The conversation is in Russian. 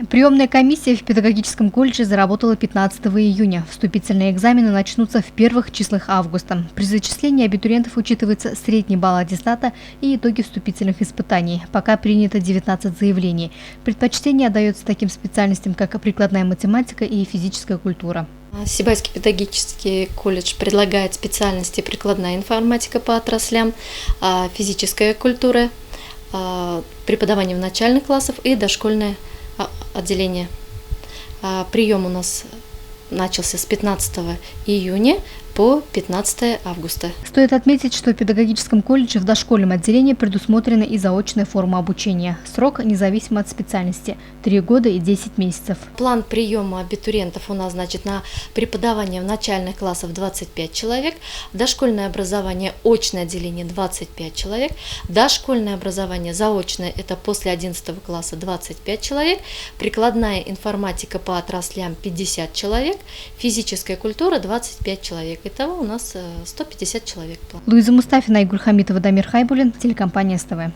Приемная комиссия в педагогическом колледже заработала 15 июня. Вступительные экзамены начнутся в первых числах августа. При зачислении абитуриентов учитывается средний балл аттестата и итоги вступительных испытаний. Пока принято 19 заявлений. Предпочтение отдается таким специальностям, как прикладная математика и физическая культура. Сибайский педагогический колледж предлагает специальности прикладная информатика по отраслям, физическая культура, преподавание в начальных классах и дошкольное отделение. Прием у нас начался с 15 июня по 15 августа. Стоит отметить, что в педагогическом колледже в дошкольном отделении предусмотрена и заочная форма обучения. Срок независимо от специальности – 3 года и 10 месяцев. План приема абитуриентов у нас, на преподавание в начальных классах 25 человек, дошкольное образование очное отделение 25 человек, дошкольное образование заочное – это после 11 класса 25 человек, прикладная информатика по отраслям 50 человек, физическая культура 25 человек. Итого у нас 150 человек. Луиза Мустафина, Игорь Хамитова, Дамир Хайбулин, телекомпания СТВ.